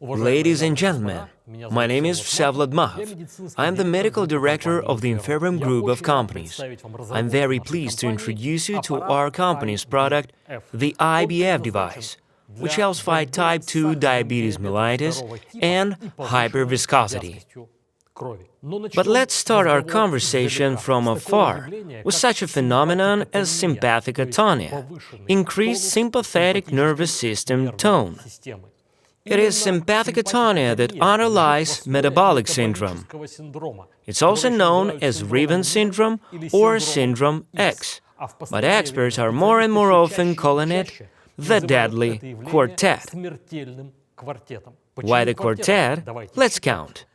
Ladies and gentlemen, my name is Vsevlad Mahov. I am the medical director of the Inferum group of companies. I'm very pleased to introduce you to our company's product, the IBF device, which helps fight type 2 diabetes mellitus and hyperviscosity. But let's start our conversation from afar with such a phenomenon as sympathetic atonia, increased sympathetic nervous system tone. It is sympathetic atonia that underlies metabolic syndrome. It's also known as Riven syndrome or syndrome X, but experts are more and more often calling it the deadly quartet. Why the quartet? Let's count.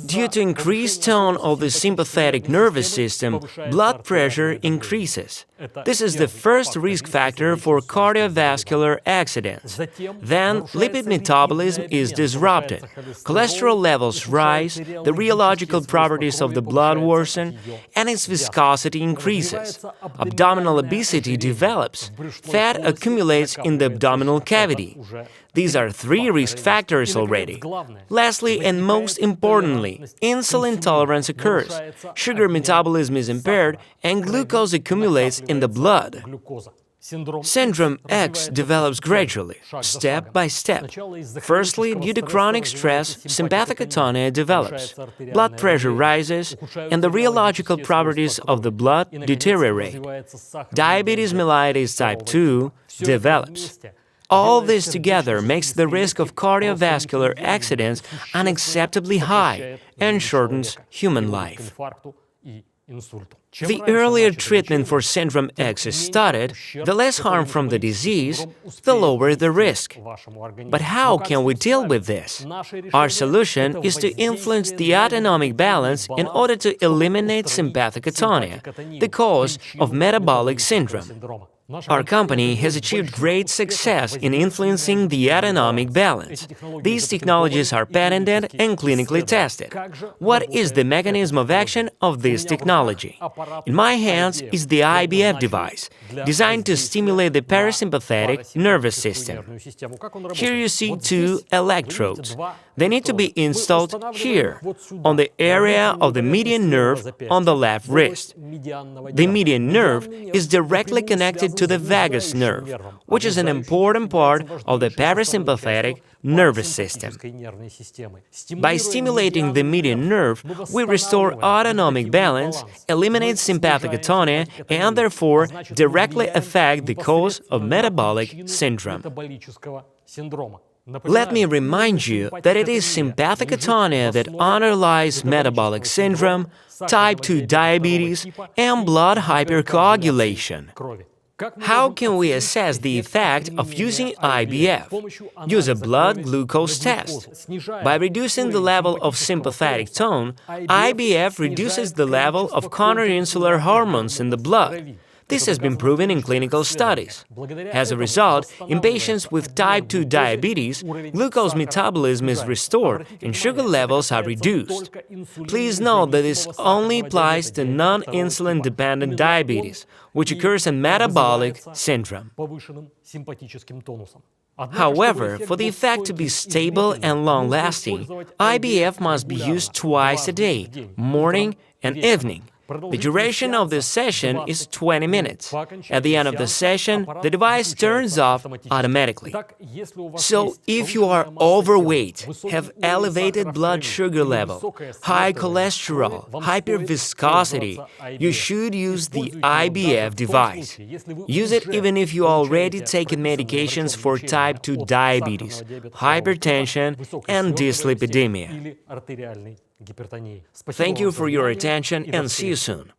Due to increased tone of the sympathetic nervous system, blood pressure increases. This is the first risk factor for cardiovascular accidents. Then, lipid metabolism is disrupted. Cholesterol levels rise, the rheological properties of the blood worsen, and its viscosity increases. Abdominal obesity develops. Fat accumulates in the abdominal cavity. These are three risk factors already. Lastly, and most importantly, insulin tolerance occurs, sugar metabolism is impaired, and glucose accumulates in the blood. Syndrome X develops gradually, step by step. Firstly, due to chronic stress, sympathetic atonia develops. Blood pressure rises, and the rheological properties of the blood deteriorate. Diabetes mellitus type 2 develops. All this together makes the risk of cardiovascular accidents unacceptably high and shortens human life. The earlier treatment for syndrome X is started, the less harm from the disease, the lower the risk. But how can we deal with this? Our solution is to influence the autonomic balance in order to eliminate sympathetic atonia, the cause of metabolic syndrome. Our company has achieved great success in influencing the autonomic balance. These technologies are patented and clinically tested. What is the mechanism of action of this technology? In my hands is the IBF device, designed to stimulate the parasympathetic nervous system. Here you see two electrodes. They need to be installed here, on the area of the median nerve on the left wrist. The median nerve is directly connected to the vagus nerve, which is an important part of the parasympathetic nervous system. By stimulating the median nerve, we restore autonomic balance, eliminate sympathetic atonia, and therefore directly affect the cause of metabolic syndrome. Let me remind you that it is sympathetic atonia that underlies metabolic syndrome, type 2 diabetes, and blood hypercoagulation. How can we assess the effect of using IBF? Use a blood glucose test. By reducing the level of sympathetic tone, IBF reduces the level of counterinsular hormones in the blood. This has been proven in clinical studies. As a result, in patients with type 2 diabetes, glucose metabolism is restored and sugar levels are reduced. Please note that this only applies to non-insulin-dependent diabetes, which occurs in metabolic syndrome. However, for the effect to be stable and long-lasting, IBF must be used twice a day, morning and evening. The duration of this session is 20 minutes. At the end of the session, the device turns off automatically. So, if you are overweight, have elevated blood sugar level, high cholesterol, hyperviscosity, you should use the IBF device. Use it even if you already taken medications for type 2 diabetes, hypertension, and dyslipidemia. Thank you for your attention and see you soon.